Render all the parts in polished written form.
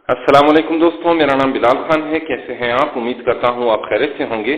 अस्सलाम वालेकुम दोस्तों, मेरा नाम बिलाल खान है। कैसे हैं आप? उम्मीद करता हूं आप खैरियत से होंगे।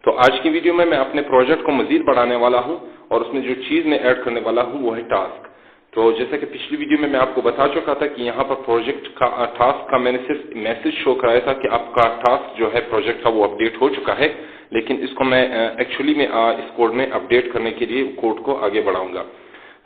तो आज की वीडियो में मैं अपने प्रोजेक्ट को मजीद बढ़ाने वाला हूं और उसमें जो चीज़ मैं ऐड करने वाला हूं वो है टास्क। तो जैसा कि पिछली वीडियो में मैं आपको बता चुका था कि यहाँ पर प्रोजेक्ट का टास्क का मैंने सिर्फ मैसेज शो कराया था कि आपका टास्क जो है प्रोजेक्ट का वो अपडेट हो चुका है, लेकिन इसको मैं एक्चुअली में इस कोड में अपडेट करने के लिए कोड को आगे बढ़ाऊंगा।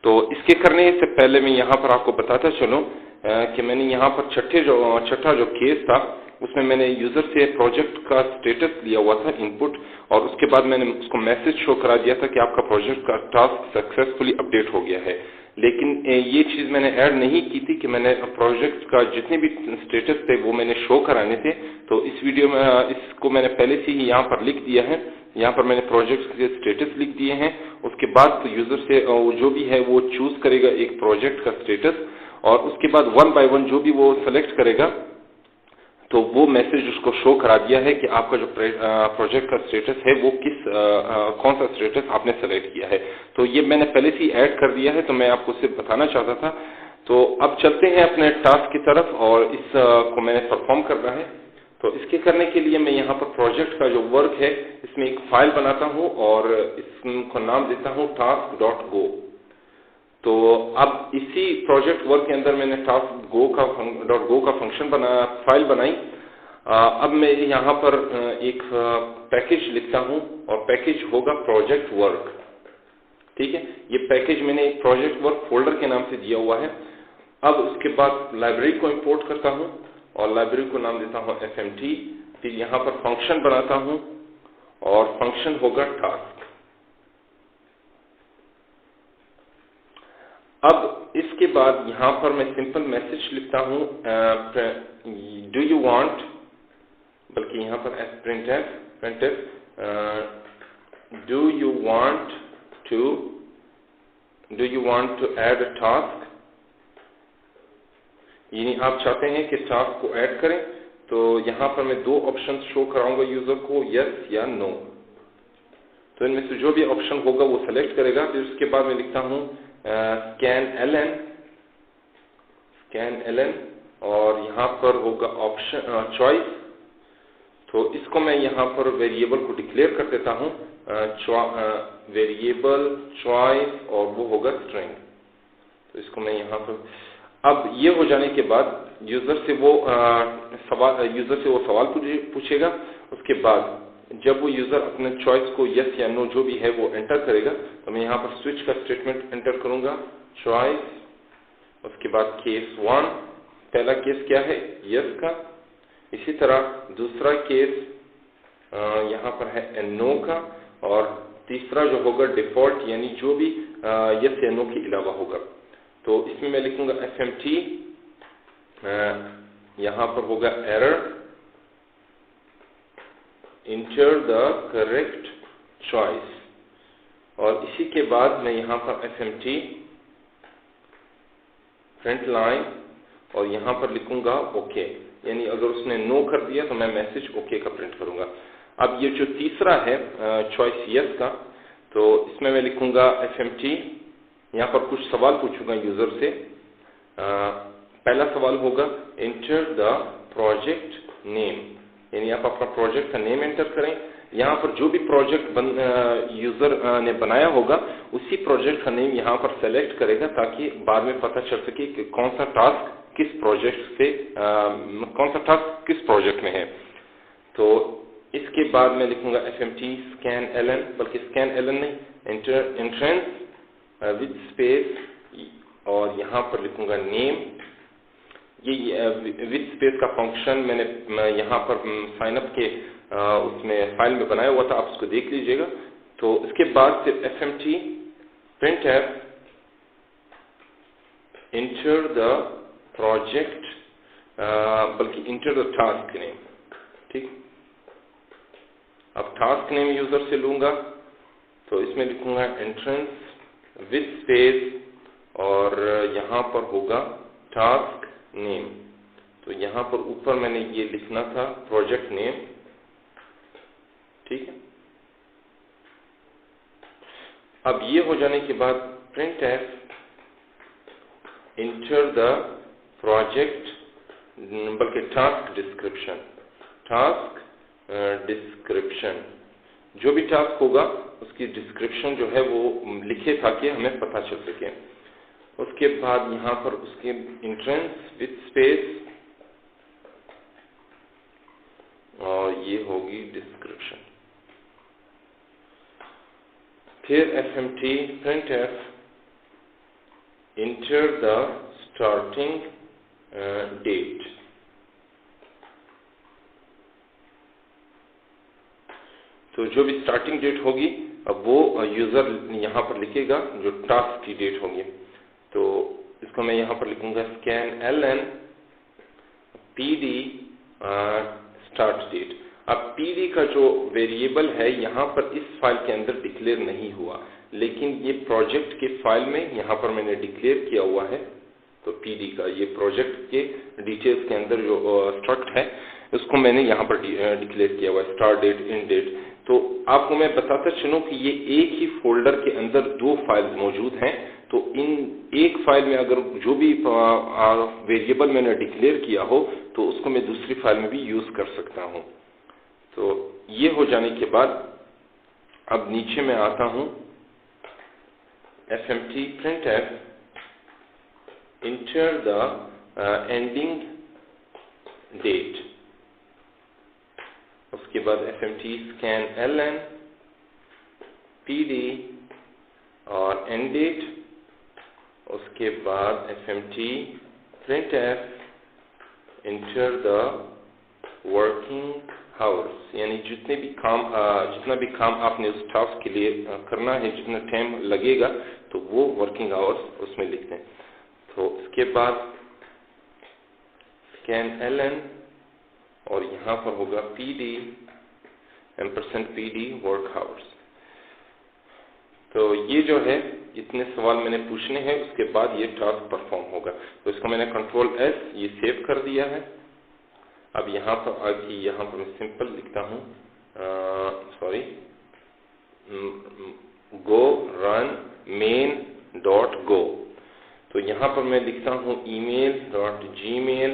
तो इसके करने से पहले मैं यहाँ पर आपको बताता चलूँ कि मैंने यहाँ पर छठा जो केस था उसमें मैंने यूजर से प्रोजेक्ट का स्टेटस लिया हुआ था इनपुट, और उसके बाद मैंने उसको मैसेज शो करा दिया था कि आपका प्रोजेक्ट का टास्क सक्सेसफुली अपडेट हो गया है। लेकिन ये चीज़ मैंने ऐड नहीं की थी कि मैंने प्रोजेक्ट का जितने भी स्टेटस थे वो मैंने शो कराने थे। तो इस वीडियो में इसको मैंने पहले से ही यहाँ पर लिख दिया है। यहाँ पर मैंने प्रोजेक्ट के स्टेटस लिख दिए हैं। उसके बाद तो यूजर से जो भी है वो चूज करेगा एक प्रोजेक्ट का स्टेटस, और उसके बाद वन बाय वन जो भी वो सेलेक्ट करेगा तो वो मैसेज उसको शो करा दिया है कि आपका जो प्रोजेक्ट का स्टेटस है वो कौन सा स्टेटस आपने सेलेक्ट किया है। तो ये मैंने पहले से ही ऐड कर दिया है, तो मैं आपको सिर्फ बताना चाहता था। तो अब चलते हैं अपने टास्क की तरफ और इस को मैंने परफॉर्म करना है। तो इसके करने के लिए मैं यहाँ पर प्रोजेक्ट का जो वर्क है इसमें एक फाइल बनाता हूँ और इसको नाम देता हूँ task.go। तो अब इसी प्रोजेक्ट वर्क के अंदर मैंने task.go का फंक्शन फाइल बनाई। अब मैं यहाँ पर एक पैकेज लिखता हूँ और पैकेज होगा प्रोजेक्ट वर्क। ठीक है, ये पैकेज मैंने एक प्रोजेक्ट वर्क फोल्डर के नाम से दिया हुआ है। अब उसके बाद लाइब्रेरी को इंपोर्ट करता हूँ और लाइब्रेरी को नाम देता हूँ fmt। फिर यहाँ पर फंक्शन बनाता हूँ और फंक्शन होगा टास्क। अब इसके बाद यहाँ पर मैं सिंपल मैसेज लिखता हूँ डू यू वांट, बल्कि यहाँ पर printf do you want to add a task, यानी आप चाहते हैं कि टास्क को ऐड करें। तो यहाँ पर मैं दो ऑप्शन शो कराऊंगा यूजर को, यस या नो। तो इनमें से जो भी ऑप्शन होगा वो सेलेक्ट करेगा। फिर उसके बाद मैं लिखता हूँ स्कैन एलन और यहाँ पर होगा ऑप्शन चॉइस। तो इसको मैं यहाँ पर वेरिएबल को डिक्लेयर कर देता हूँ वेरिएबल चॉइस, और वो होगा स्ट्रिंग। तो इसको मैं यहाँ पर, अब ये हो जाने के बाद यूजर से वो सवाल पूछेगा। उसके बाद जब वो यूजर अपने चॉइस को यस या नो जो भी है वो एंटर करेगा, तो मैं यहाँ पर स्विच का स्टेटमेंट एंटर करूंगा, चॉइस। उसके बाद केस 1, पहला केस क्या है? यस का। इसी तरह दूसरा केस यहाँ पर है नो का, और तीसरा जो होगा डिफॉल्ट, यानी जो भी यस या नो के अलावा होगा। तो इसमें मैं लिखूंगा fmt, यहाँ पर होगा error, enter the correct choice, और इसी के बाद मैं यहाँ पर fmt प्रिंट लाइन और यहाँ पर लिखूंगा ओके, यानी अगर उसने नो कर दिया तो मैं मैसेज ओके का प्रिंट करूंगा। अब ये जो तीसरा है चॉइस यस का, तो इसमें मैं लिखूंगा fmt, यहाँ पर कुछ सवाल पूछूंगा यूजर से। पहला सवाल होगा इंटर द प्रोजेक्ट नेम, यानी आप अपना प्रोजेक्ट का नेम एंटर करें। यहाँ पर जो भी प्रोजेक्ट यूजर ने बनाया होगा उसी प्रोजेक्ट का नेम यहाँ पर सेलेक्ट करेगा, ताकि बाद में पता चल सके कि कौन सा टास्क किस प्रोजेक्ट में है। तो इसके बाद मैं लिखूंगा fmt स्कैन एलन, बल्कि स्कैन एलन नहीं, एंट्रेंस विद स्पेस, और यहाँ पर लिखूंगा नेम। ये विद स्पेस का फंक्शन मैंने यहाँ पर साइन अप के उसमें फाइल में बनाया हुआ था, आप उसको देख लीजिएगा। तो इसके बाद फिर fmt printf enter the project, बल्कि इंटर द टास्क नेम। ठीक, अब टास्क नेम यूजर से लूंगा, तो इसमें लिखूंगा एंट्रेंस विद स्पेस, और यहाँ पर होगा टास्क नेम। तो यहाँ पर ऊपर मैंने ये लिखना था प्रोजेक्ट नेम। ठीक है, अब ये हो जाने के बाद printf इंटर द प्रोजेक्ट बल्कि टास्क डिस्क्रिप्शन, टास्क डिस्क्रिप्शन, जो भी टास्क होगा उसकी डिस्क्रिप्शन जो है वो लिखे ताकि हमें पता चल सके। उसके बाद यहाँ पर उसके इंट्रेंस विथ स्पेस और ये होगी डिस्क्रिप्शन। फिर fmt printf enter the starting date, तो जो भी स्टार्टिंग डेट होगी अब वो यूजर यहाँ पर लिखेगा जो टास्क की डेट होगी। तो इसको मैं यहाँ पर लिखूंगा scanln pd स्टार्ट डेट। अब pd का जो वेरिएबल है यहाँ पर इस फाइल के अंदर डिक्लेयर नहीं हुआ, लेकिन ये प्रोजेक्ट के फाइल में यहाँ पर मैंने डिक्लेयर किया हुआ है। तो pd का ये प्रोजेक्ट के डिटेल्स के अंदर जो स्ट्रक्ट है उसको मैंने यहाँ पर डिक्लेयर किया हुआ है, स्टार्ट डेट, एंड डेट। तो आपको मैं बताता चलूँ कि ये एक ही फोल्डर के अंदर दो फाइल्स मौजूद हैं। तो इन एक फाइल में अगर जो भी वेरिएबल मैंने डिक्लेयर किया हो तो उसको मैं दूसरी फाइल में भी यूज कर सकता हूँ। तो ये हो जाने के बाद अब नीचे मैं आता हूँ, fmt printf enter the ending date, उसके बाद fmt scanln pd और end date, उसके बाद fmt printf enter the working hours, यानी जितने भी काम जितना भी काम आपने उस टास्क के लिए करना है, जितना टाइम लगेगा तो वो वर्किंग आवर्स उसमें लिखते हैं। तो इसके बाद scanln और यहाँ पर होगा pd %pd work hours। तो ये जो है इतने सवाल मैंने पूछने हैं, उसके बाद ये टास्क परफॉर्म होगा। तो इसको मैंने कंट्रोल S ये सेव कर दिया है। अब यहाँ पर आगे यहाँ पर मैं सिंपल लिखता हूँ go run main.go। तो यहाँ पर मैं लिखता हूँ email.gmail,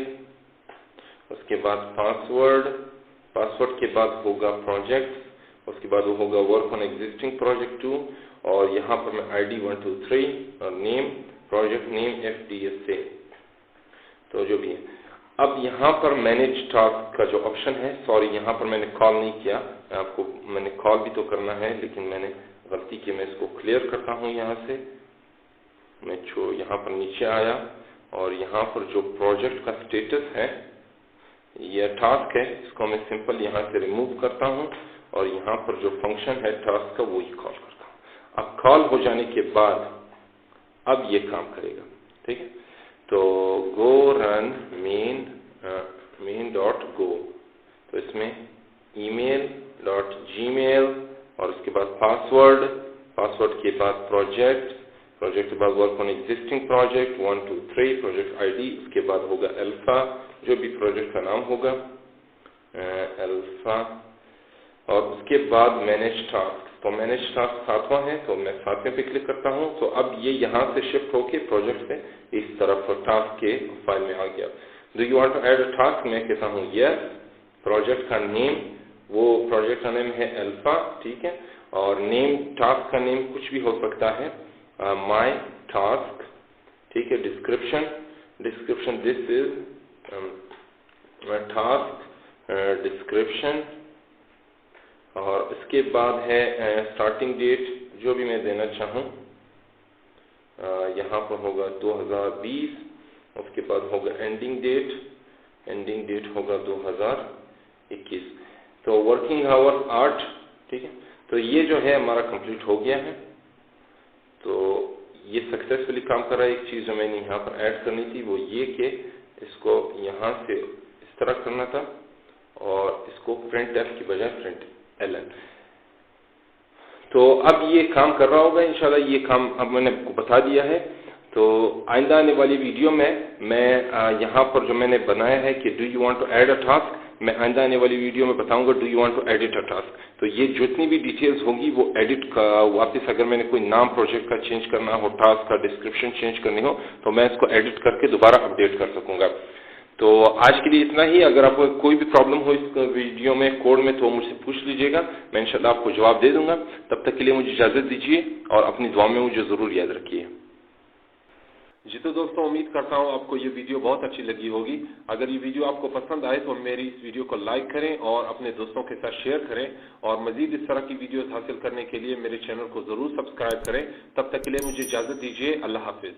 उसके बाद पासवर्ड के बाद होगा प्रोजेक्ट, उसके बाद वो होगा वर्क ऑन एग्जिस्टिंग प्रोजेक्ट 2, और यहाँ पर मैं ID 1 2 3 और नेम प्रोजेक्ट नेम FDSA, तो जो भी है। अब यहाँ पर मैनेज टास्क का जो ऑप्शन है, सॉरी यहाँ पर मैंने कॉल नहीं किया, आपको मैंने कॉल भी तो करना है लेकिन मैंने गलती की। मैं इसको क्लियर करता हूँ यहाँ से। मैं यहाँ पर नीचे आया और यहाँ पर जो प्रोजेक्ट का स्टेटस है, यह टास्क है, इसको मैं सिंपल यहाँ से रिमूव करता हूँ और यहाँ पर जो फंक्शन है टास्क का वो ही कॉल करता हूँ। अब कॉल हो जाने के बाद अब ये काम करेगा, ठीक है। तो go run main.go, तो इसमें email.gmail और उसके बाद पासवर्ड के बाद प्रोजेक्ट के बाद work on existing project 1 2 3 project ID, उसके बाद होगा अल्फा, जो भी प्रोजेक्ट का नाम होगा अल्फा, और उसके बाद मैनेज टास्क। तो मैनेज टास्क 7वां है, तो मैं 7वें पे क्लिक करता हूं। तो अब ये यहाँ से शिफ्ट होके प्रोजेक्ट से इस तरफ टास्क के फाइल में आ गया। Do you want to add a task? मैं कहता हूँ यस। प्रोजेक्ट का नेम, वो प्रोजेक्ट का नेम है अल्फा, ठीक है, और नेम टास्क का नेम कुछ भी हो सकता है, माय टास्क, ठीक है। Description this is task description, और इसके बाद है स्टार्टिंग डेट, जो भी मैं देना चाहूँ। यहाँ पर होगा 2020, उसके बाद होगा एंडिंग डेट होगा 2021। तो वर्किंग आवर 8, ठीक है। तो ये जो है हमारा कंप्लीट हो गया है। तो ये सक्सेसफुली काम कर रहा है। एक चीज़ जो मैंने यहाँ पर ऐड करनी थी वो ये कि इसको यहाँ से इस तरह करना था और इसको printf की बजाय println। तो अब ये काम कर रहा होगा इंशाल्लाह। ये काम अब मैंने आपको बता दिया है। तो आइंदा आने वाली वीडियो में मैं यहाँ पर जो मैंने बनाया है कि do you want to add a task, मैं आइंदा आने वाली वीडियो में बताऊंगा do you want to edit a task. तो ये जितनी भी डिटेल्स होगी वो एडिट का वापस, अगर मैंने कोई नाम प्रोजेक्ट का चेंज करना हो, टास्क का डिस्क्रिप्शन चेंज करनी हो, तो मैं इसको एडिट करके दोबारा अपडेट कर सकूंगा। तो आज के लिए इतना ही। अगर आपको कोई भी प्रॉब्लम हो इस वीडियो में, कोड में, तो मुझसे पूछ लीजिएगा, मैं इंशाल्लाह आपको जवाब दे दूंगा। तब तक के लिए मुझे इजाजत दीजिए और अपनी दुआ में मुझे जरूर याद रखिए। जी तो दोस्तों, उम्मीद करता हूँ आपको ये वीडियो बहुत अच्छी लगी होगी। अगर ये वीडियो आपको पसंद आए तो मेरी इस वीडियो को लाइक करें और अपने दोस्तों के साथ शेयर करें, और मजीद इस तरह की वीडियोस हासिल करने के लिए मेरे चैनल को जरूर सब्सक्राइब करें। तब तक के लिए मुझे इजाजत दीजिए। अल्लाह हाफिज।